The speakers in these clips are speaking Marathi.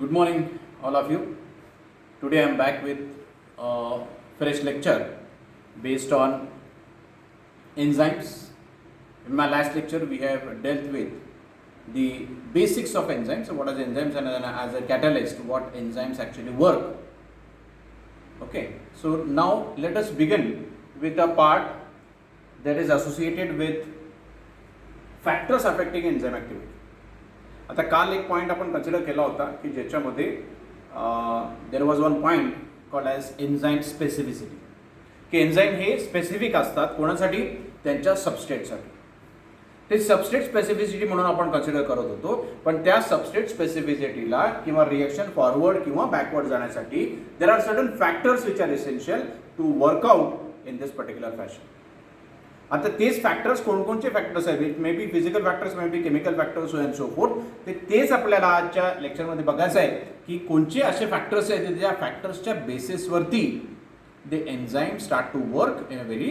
Good morning, all of you. Today I am back with a fresh lecture based on enzymes. In my last lecture, we have dealt with the basics of enzymes. So, what are enzymes, and as a catalyst, what enzymes actually work. Okay, so now let us begin with a part that is associated with factors affecting enzyme activity. आता काल एक पॉईंट आपण कन्सिडर केला होता की ज्याच्यामध्ये there was one point called as enzyme specificity, की एन्झाईम हे स्पेसिफिक असतात कोणासाठी, त्यांच्या सबस्ट्रेटसाठी. ते सबस्ट्रेट स्पेसिफिसिटी म्हणून आपण कन्सिडर करत होतो, पण त्या सबस्ट्रेट स्पेसिफिसिटीला किंवा रिएक्शन फॉरवर्ड किंवा बॅकवर्ड जाण्यासाठी there are certain factors which are essential to work out in this particular fashion. आता तेच फॅक्टर्स कोणकोणचे फॅक्टर्स आहेत, may be physical factors, may be chemical factors and so forth. तेच आपल्याला आजच्या लेक्चरमध्ये बघायचं आहे की कोणते असे फॅक्टर्स आहेत ज्या फॅक्टर्सच्या बेसिसवरती the enzyme start to work in a very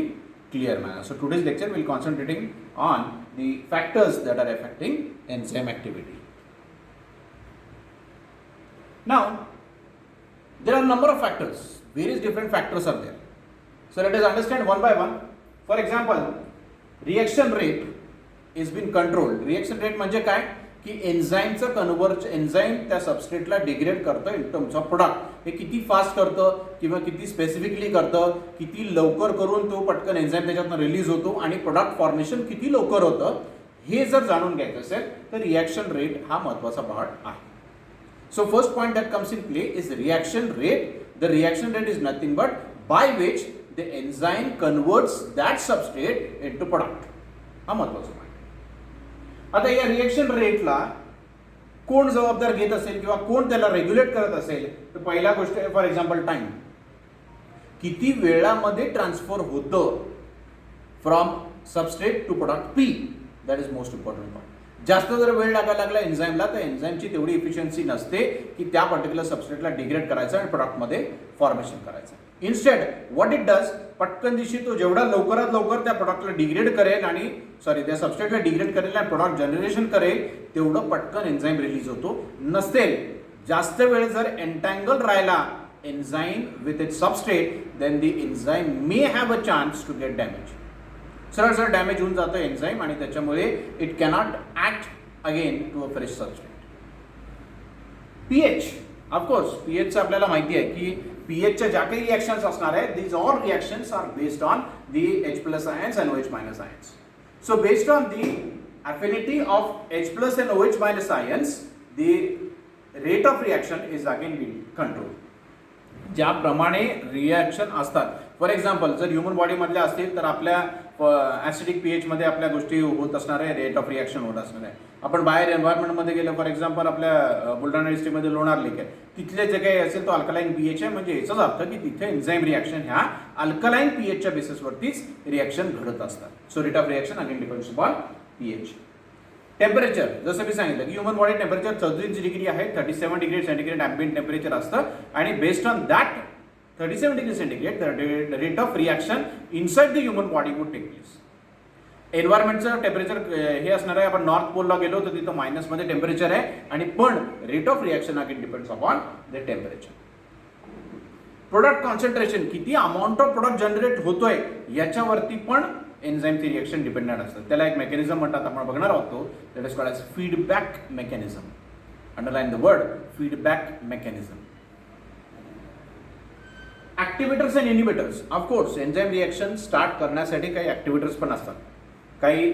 clear manner. So today's lecture will concentrating on the factors that are affecting enzyme activity. Now there are number of factors, various different factors are there. So let us understand one by one. For example, reaction rate is been controlled. Reaction rate म्हणजे काय, की एन्झाईमचं एन्झाईम त्या सबस्ट्रेटला डिग्रेड करतं इन टर्म्स ऑफ प्रोडक्ट. हे किती फास्ट करतं किंवा किती स्पेसिफिकली करतं, किती लवकर करून तो पटकन एन्झाईम त्याच्यातून रिलीज होतो आणि प्रोडक्ट फॉर्मेशन किती लवकर होतं, हे जर जाणून घ्यायचं असेल तर रिॲक्शन रेट हा महत्त्वाचा पार्ट आहे. So first point that comes in play is reaction rate. The reaction rate is nothing but by which the enzyme converts that substrate into product. हा महत्त्वाचा पॉईंट. आता या रिएक्शन रेटला कोण जबाबदार घेत असेल किंवा कोण त्याला रेग्युलेट करत असेल, तर पहिला गोष्ट आहे फॉर एक्झाम्पल टाइम. किती वेळामध्ये ट्रान्सफर होतं from substrate to product P, that is most important point. जास्त जर वेळ लागायला लागला एन्झाईमला तर एन्झाईमची तेवढी इफिशियन्सी नसते की त्या पर्टिक्युलर सबस्ट्रेटला डिग्रेड करायचं आणि प्रोडक्टमध्ये फॉर्मेशन करायचं. इन्स्टेड व्हॉट इट डज, पटकन दिवशी तो जेवढा लवकरात लवकर त्या प्रोडक्टला डिग्रेड करेल आणि त्या सबस्ट्रेटला डिग्रेड करेल आणि प्रोडक्ट जनरेशन करेल, तेवढं पटकन एन्झाईम रिलीज होतो. नसतेल जास्त वेळ जर एन्टँगल राहिला enzyme with it substrate, then the enzyme may have a chance to get damage. सरळ सरळ डॅमेज होऊन जातं एन्झाईम आणि त्याच्यामुळे it cannot act again to a fresh substrate. PH, of course पीएचचं आपल्याला माहिती आहे की पीएचच्या ज्या काही रिॲक्शन्स असणार आहेत, these all reactions are based on the H+ ions and OH- ions. So based on the affinity of H+ and OH- ions, the rate of reaction is again being controlled. ज्याप्रमाणे रिॲक्शन असतात, फॉर एक्झाम्पल जर ह्युमन बॉडीमधल्या असतील तर आपल्या ॲसिडिक पीएचमध्ये आपल्या गोष्टी होत असणार आहे, रेट ऑफ रिॲक्शन होत असणार आहे. आपण बाहेर एन्व्हायरमेंटमध्ये गेलो, फॉर एक्झाम्पल आपल्या बुलढाणा डिस्ट्रिक्टमध्ये लोणार लेक आहे, तिथले जे काही असेल तो अल्कलाईन पीएच आहे. म्हणजे याचाच अर्थ की तिथे एन्झाईम रिॲक्शन ह्या अल्कलाईन पीएचच्या बेसिसवरतीच रिॲक्शन घडत असतात. So rate of reaction again depends upon pH. Temperature, जसं मी सांगितलं की ह्युमन बॉडी टेम्परेचर 34 डिग्री आहे, 37 डिग्री सेंटीग्रेड ॲम्बियंट टेम्परेचर असतं आणि based on that 37 degree centigrade the rate of reaction inside the human body would take place. एन्व्हायरमेंटचं टेम्परेचर हे असणार आहे, आपण नॉर्थ पोलला गेलो तर तिथं मायनसमध्ये टेम्परेचर आहे आणि पण rate of reaction again depends upon the temperature. Product concentration, किती अमाऊंट ऑफ प्रोडक्ट जनरेट होतोय याच्यावरती पण एन्झाईमची रिॲक्शन डिपेंडेंट असतं. त्याला एक मेकॅनिझम म्हणतात, आपण बघणार आहोत, that is called as feedback mechanism. Underline the word feedback mechanism. Activators and inhibitors, of course enzyme reaction start करण्यासाठी काही ॲक्टिव्हेटर्स पण असतात. काही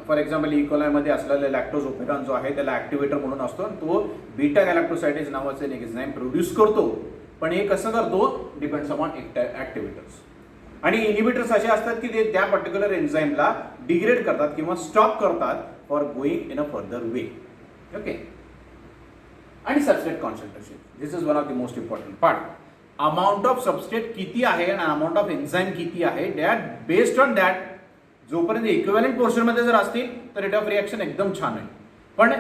फॉर एक्झाम्पल इकोलायमध्ये असलेला लॅक्टोज ओपेरॉन जो आहे त्याला ॲक्टिव्हेटर म्हणून असतो आणि तो बीटा गॅलॅक्टोसाइडेज नावाचे एक एन्झाईम प्रोड्यूस करतो. पण हे कसं करतो, डिपेंड्स अपॉन ॲक्टिव्हेटर्स. आणि इनिबिटर्स असे असतात की ते त्या पर्टिक्युलर एन्झाईमला डिग्रेड करतात किंवा स्टॉप करतात for going in a further way. Okay. आणि substrate concentration, this is one of the most important part. Amount of substrate किती आहे आणि अमाऊंट ऑफ एन्झाईम किती आहे, दॅट बेस्ड ऑन दॅट जोपर्यंत इक्विव्हॅलंट पोर्शनमध्ये जर असतील तर रेट ऑफ रिॲक्शन एकदम छान आहे. पण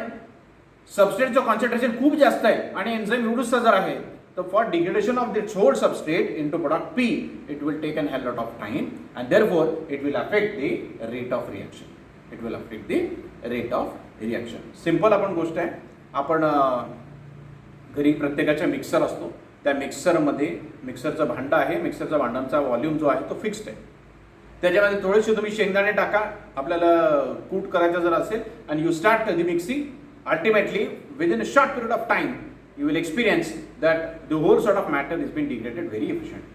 सबस्ट्रेटचं कॉन्सन्ट्रेशन खूप जास्त आहे आणि एन्झाईम एवढंच जर आहे, so for degradation of this whole substrate into product P, it will take a hell lot of time and therefore it will affect the rate of reaction. It will affect the rate of reaction. Simple आपण गोष्ट आहे. आपण घरी प्रत्येकाच्या मिक्सर असतो, त्या मिक्सरमध्ये मिक्सरचं भांडं आहे, मिक्सरचा भांड्यांचा व्हॉल्यूम जो आहे तो फिक्स्ड आहे. त्याच्यामध्ये थोडेसे तुम्ही शेंगदाणे टाका आपल्याला कूट करायचं जर असेल, आणि you start the mixing. Ultimately within a short period of time you will experience that the whole sort of matter is being degraded very efficiently.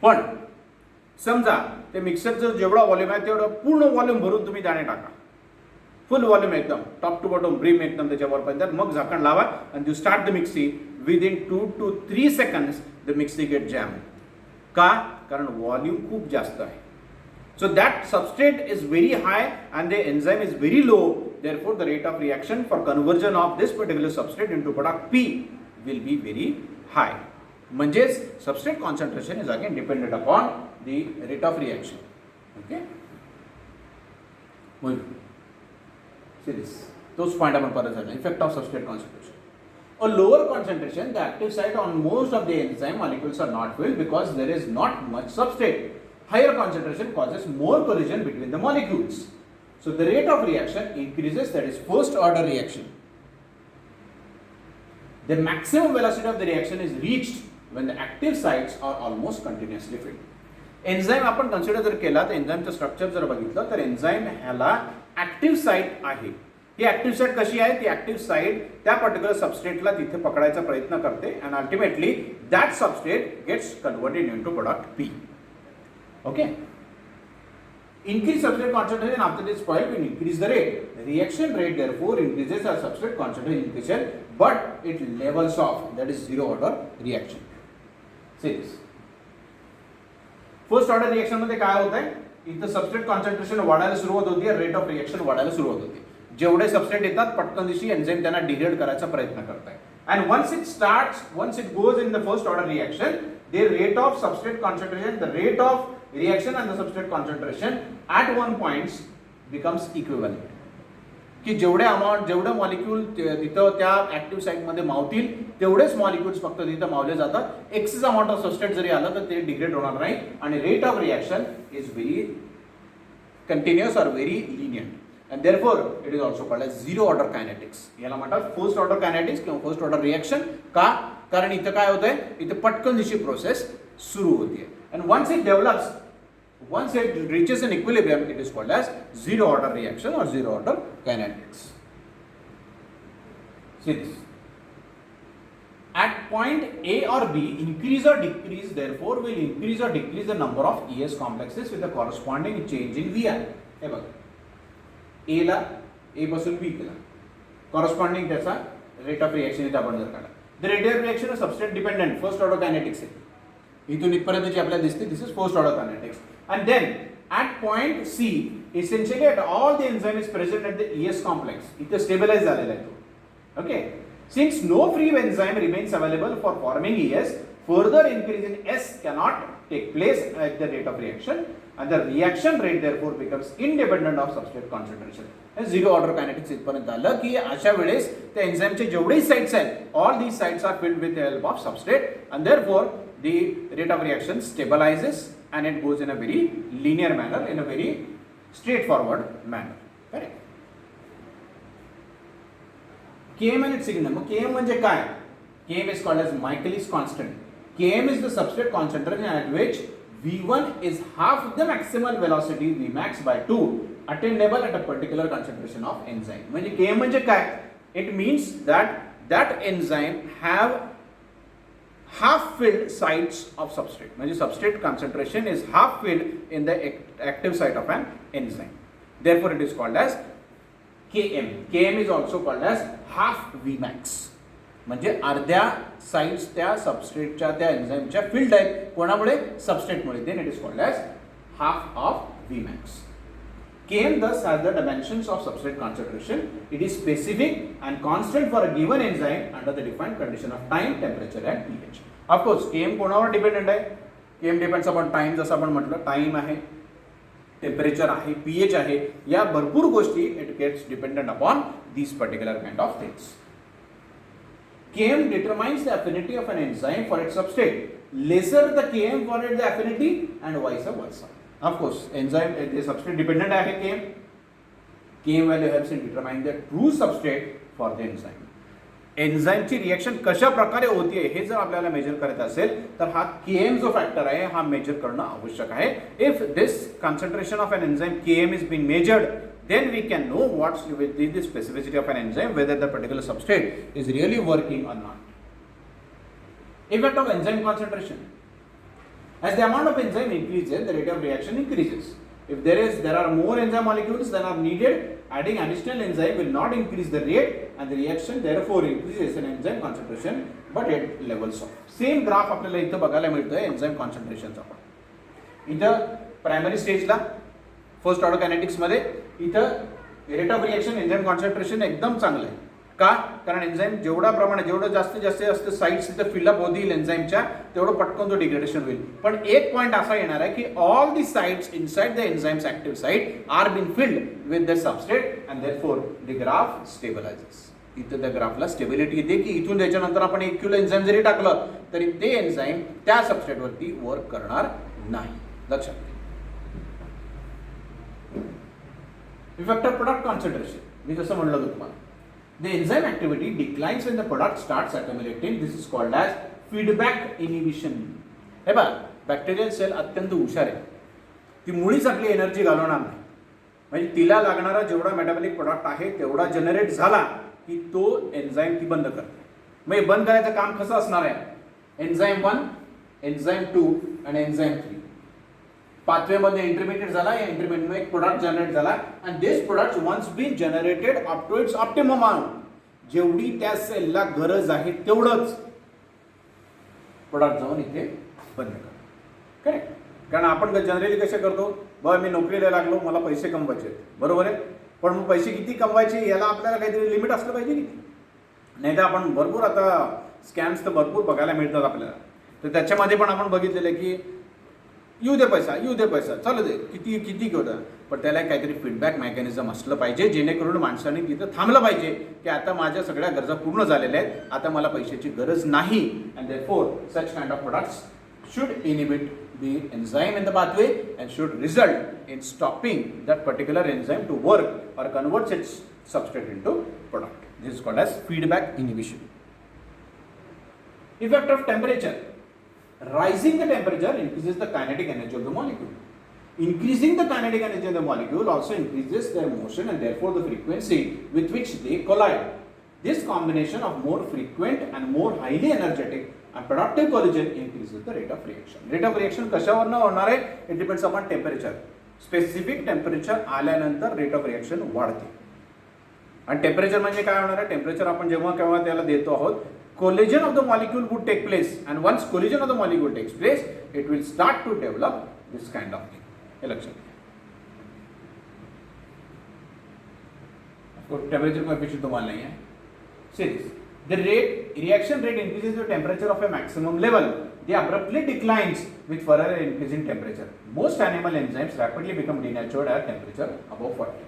पण समजा ते मिक्सरचं जेवढा व्हॉल्यूम आहे तेवढं पूर्ण व्हॉल्यूम भरून तुम्ही दाणे टाका, फुल व्हॉल्यूम एकदम टॉप टू बॉटम ब्रीम एकदम त्याच्यावरपर्यंत, मग झाकण लावा आणि you start the mixie. Within 2 to 3 seconds the mixie get jam. का? कारण व्हॉल्यूम खूप जास्त आहे. So that substrate is very high and the enzyme is very low. Therefore, the rate of reaction for conversion of this particular substrate into product P will be very high. Manjes substrate concentration is again dependent upon the rate of reaction. Okay. Well, see this. Those point आपण परत झाले. Effect of substrate concentration. A lower concentration, the active site on most of the enzyme molecules are not filled because there is not much substrate. Higher concentration causes more collision between the molecules. So the rate of reaction increases, that is first order reaction. The maximum velocity of the reaction is reached when the active sites are almost continuously filled. Enzyme आपण कन्सिडर जर केला तर एन्झाईमचं स्ट्रक्चर जर बघितलं तर एन्झाईम ह्याला ऍक्टिव्ह साईट आहे. ही ऍक्टिव्ह साईट कशी आहे? ती ऍक्टिव्ह साईट त्या पर्टिक्युलर सबस्ट्रेटला तिथे पकडायचा प्रयत्न करते and ultimately that substrate gets converted into product P. Okay. Increase substrate concentration after this point will increase the rate. The reaction rate therefore increases as substrate concentration increases, but it levels off. That is zero order reaction. See this. First order reaction मध्ये काय होत आहे? इथं सबस्ट्रेट कॉन्सन्ट्रेशन वाढायला सुरुवात होते, रेट ऑफ रिएक्शन वाढायला सुरुवात होते. जेवढे सबस्ट्रेट येतात पटकन दिवशी एन्झाईम त्यांना डिग्रेड करायचा प्रयत्न करत आहे. And once it goes in the first order reaction, the rate of substrate concentration, the rate of reaction and the substrate concentration at one point becomes equivalent. की जेवढे मॉलिक्यूल तिथं त्या ऍक्टिव्ह साईटमध्ये मावतील तेवढेच मॉलिक्यूल्स फक्त तिथं मावले जातात. एक्सेस अमाऊंट ऑफ सबस्ट्रेट जरी आलं तर ते डिग्रेड होणार नाही आणि rate of reaction is very continuous और very lenient. And therefore, it is also called as zero order kinetics. याला म्हणतात फर्स्ट ऑर्डर कायनेटिक्स किंवा फर्स्ट ऑर्डर रिएक्शन. का? कारण इथं काय होतंय? इथं पटकन दिशी प्रोसेस सुरू होते. And once it reaches an equilibrium, it is called as zero order reaction or zero order kinetics. See this. At point A or B, increase or decrease therefore will increase or decrease the number of ES complexes with the corresponding change in VI. हे बघा. A ला A पासून B केला, कॉरस्पॉन्डिंग त्याचा रेट ऑफ रिएक्शन इथे आपण जर काढला. The rate of reaction is substrate dependent, first order kinetics आहे. इथून इथपर्यंत जी आपल्याला दिसते this is first order kinetics. And then at point C essentially at all the enzyme is present at the ES complex. इथे स्टेबलाइज झालेला आहे तो. Okay. Since no free enzyme remains available for forming ES, further increase in S cannot take place at the rate of reaction, and the reaction rate therefore becomes independent of substrate concentration. Zero order kinetics इथपर्यंत आलं की अशा वेळेस त्या एन्झाईमचे जेवढे साइट्स आहेत all these sites are filled with the help of substrate, and therefore the rate of reaction stabilizes and it goes in a very linear manner, in a very straightforward manner. Correct? Km and its signal. Km म्हणजे काय? Km is called as Michaelis constant. Km is the substrate concentration at which V1 is half the maximal velocity Vmax by 2 attainable at a particular concentration of enzyme. म्हणजे Km म्हणजे काय? It means that enzyme have half filled sites of substrate. म्हणजे substrate concentration is half filled in the active site of an enzyme. Therefore, it is called as Km. Km is also called as half Vmax. म्हणजे अर्ध्या साइट्स त्या सबस्ट्रेटच्या त्या एन्झाईमच्या फील्ड आहेत. कोणामुळे? सबस्ट्रेटमुळे. Then it is called as half of Vmax. Km thus has the dimensions of substrate concentration. It is specific and constant for a given enzyme under the defined condition of time, temperature and pH. Of course, Km कोणावर डिपेंडेंट आहे? Km depends upon time. जसं आपण म्हटलं टाइम आहे, टेम्परेचर आहे, pH आहे, या भरपूर गोष्टी it gets dependent upon this particular kind of things. Km determines the affinity of an enzyme for its substrate. Lesser the Km for its affinity and vice versa. Of course, enzyme the substrate dependent है Km. Km value helps in determining the true substrate for the enzyme. एन्झाईमची रिएक्शन कशा प्रकारे होतीये हे जर आपल्याला मेजर करायचं असेल तर हा Km जो फॅक्टर आहे हा मेजर करणं आवश्यक आहे. If this concentration of an enzyme Km is being measured, then we can know what will be the specificity of an enzyme, whether the particular substrate is really working or not. Effect of enzyme concentration. As the amount of enzyme increases, the rate of reaction increases. If there are more enzyme molecules than are needed, adding additional enzyme will not increase the rate, and the reaction therefore increases in enzyme concentration, but it levels off. Same graph आपल्याला इथं बघायला मिळतोय enzyme concentration चा पण. इथं प्रायमरी स्टेजला फर्स्ट ऑर्डर कायनेटिक्स मध्ये इथं rate of reaction enzyme concentration एकदम चांगलं आहे. का? कारण एन्झाईम जेवढं जास्त साईट्स इथं फिलअप होतील एन्झाईमच्या तेवढं पटकन तो डिग्रेडेशन होईल. पण एक पॉईंट असा येणार आहे की all the sites inside the enzymes active site are been filled with the substrate and therefore the graph stabilises. इथं त्या ग्राफला स्टेबिलिटी येते की इथून त्याच्यानंतर आपण 1 किलो एन्झाईम जरी टाकलं तरी ते एन्झाईम त्या सबस्ट्रेटवरती वर्क करणार नाही. लक्षात घ्या. Effect of product concentration. मी जसं म्हणलं होतं तुम्हाला, the enzyme activity declines when the product starts accumulating. This is called as feedback inhibition. हे बघा, बॅक्टेरियल सेल अत्यंत हुशार आहे. ती मुळीच आपली एनर्जी घालवणार नाही. म्हणजे तिला लागणारा जेवढा मेटाबॉलिक प्रोडक्ट आहे तेवढा जनरेट झाला की तो एन्झाईम ती बंद करते. मग हे बंद करायचं काम कसं असणार आहे? एन्झाईम 1, एन्झाईम 2 आणि एन्झाईम 3 पाथवेमध्ये इंटरमिडिएट झाला. या इंटरमिडिएटमध्ये एक प्रोडक्ट जनरेट झाला and this product once been generated up to its optimum amount. जेवढी त्या सेलला गरज आहे तेवढंच प्रोडक्ट जाऊन इथे बंद करा. करेक्ट? कारण आपण जनरली कसे करतो, बघा मी नोकरीला लागलो, मला पैसे कमवायचे, बरोबर आहे. पण मग पैसे किती कमवायचे याला आपल्याला काहीतरी लिमिट असलं पाहिजे की नाही. तर आपण भरपूर आता स्कॅम्स तर भरपूर बघायला मिळतात आपल्याला. तर त्याच्यामध्ये पण आपण बघितलेलं आहे की येऊ दे पैसा चालू दे, किती घेऊन. पण त्याला काहीतरी फीडबॅक मेकॅनिझम असलं पाहिजे जेणेकरून माणसाने तिथं थांबलं पाहिजे की आता माझ्या सगळ्या गरजा पूर्ण झालेल्या आहेत, आता मला पैशाची गरज नाही. And therefore such kind of products should inhibit the enzyme in the pathway and should result in stopping that particular enzyme to work or converts its substrate into product. This is called as feedback inhibition. Effect of temperature. Rising the temperature increases the kinetic energy of the molecule. Increasing the kinetic energy of the molecule also increases their motion and therefore the frequency with which they collide. This combination of more frequent and more highly energetic and productive collision increases the rate of reaction. Rate of reaction कशावरनं होणार आहे? It depends upon temperature. Specific temperature आल्यानंतर rate of reaction वाढते. आणि टेम्परेचर म्हणजे काय होणार आहे? टेम्परेचर आपण जेव्हा केव्हा त्याला देतो आहोत, collision of the molecule would take place and once collision of the molecule takes place it will start to develop this kind of thing. हे लक्षात घ्या. टेम्परेचर कोएफिशिएंट तुम्हाला नाही आहे. Series. The reaction rate increases with temperature of a maximum level. They abruptly declines with further increase in temperature. Most animal enzymes rapidly become denatured at temperature above 40.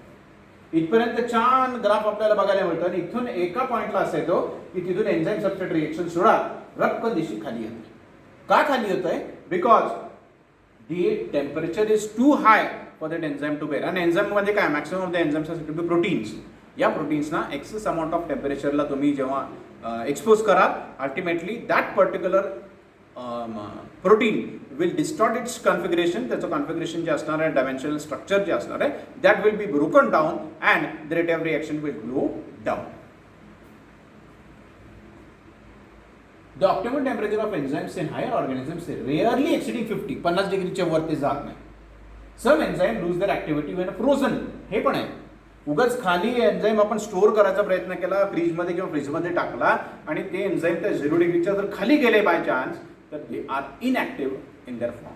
इथपर्यंत छान ग्राफ आपल्याला बघायला मिळतो आणि इथून एका पॉइंटला असं येतो की तिथून एन्झाईम सबस्ट्रेट रिएक्शन सोडा रक्कम दिशी खाली येते. का खाली येतोय? Because the temperature is too high for that enzyme to bear. आणि एन्झाईम मध्ये काय maximum of the enzymes are to be proteins. या प्रोटीन्सना एक्सेस अमाउंट ऑफ टेम्परेचरला तुम्ही जेव्हा एक्सपोज कराल, ultimately that particular protein will distort its configuration. त्याचं कॉन्फिगरेशन जे असणार आहे, डायमेन्शनल स्ट्रक्चर जे असणार आहे, that will be broken down and the rate of reaction will slow down. The optimal temperature of enzymes in higher organisms is rarely exceeding 50 डिग्रीच्या वरती जात नाही. Some enzymes lose their activity when frozen. हे पण आहे. उगाच खाली एन्झाईम आपण स्टोअर करायचा प्रयत्न केला फ्रीजमध्ये किंवा फ्रीजमध्ये टाकला आणि ते एन्झाईम त्या 0 डिग्रीच्या जर खाली गेले बाय चान्स तर they are inactive in their form.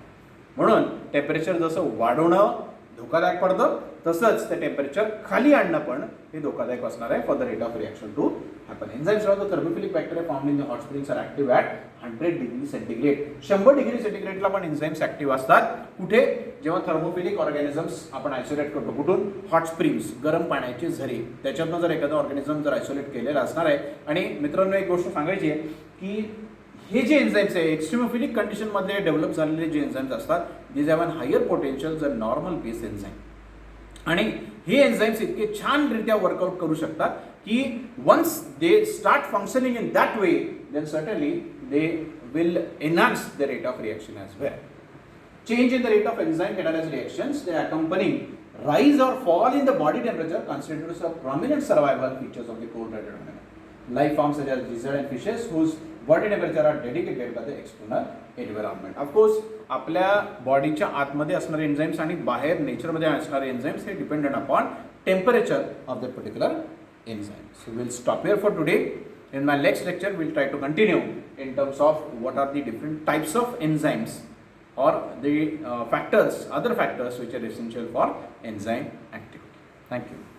म्हणून टेम्परेचर जसं वाढवणं धोकादायक पडतं तसंच ते टेम्परेचर खाली आणणं पण हे धोकादायक असणार आहे for the rate of reaction to happen. Enzymes of the thermophilic bacteria found in the hot springs are active at 100 degree centigrade. 100 degree सेंटीग्रेडला पण एन्झाइम्स ऍक्टिव्ह असतात. कुठे? जेव्हा थर्मोफिलिक ऑर्गॅनिझम्स आपण आयसोलेट करतो. कुठून? हॉट स्प्रिंग्स, गरम पाण्याचे झरे. त्याच्यातनं जर एखादं ऑर्गॅनिझम जर आयसोलेट केलेलं असणार आहे. आणि मित्रांनो एक गोष्ट सांगायची आहे की हे जे एन्झाइम्स आहे एक्स्ट्रीमोफिलिक कंडिशनमध्ये डेव्हलप झालेले जे एन्झाइम्स असतात these have an higher potential जर नॉर्मल बेस एन्झाइम. आणि हे एन्झाइम्स इतके छानरित्या वर्कआउट करू शकतात कि once they start functioning in that way, then certainly they will enhance the rate of reaction as well. Change in the rate of enzyme catalyzed reactions, they accompany rise or fall in the body temperature constitutes a prominent survival features of the cold-blooded animal. Life forms such as lizard and fishes whose body temperature are dedicated by the external environment. Of course, आपल्या बॉडीच्या आतमध्ये असणारे एन्झाईम्स आणि बाहेर नेचरमध्ये असणारे एन्झाईम्स हे dependent upon temperature of the particular enzyme. So we'll stop here for today. In my next lecture, we'll try to continue in terms of what are the different types of enzymes or the factors, other factors which are essential for enzyme activity. Thank you.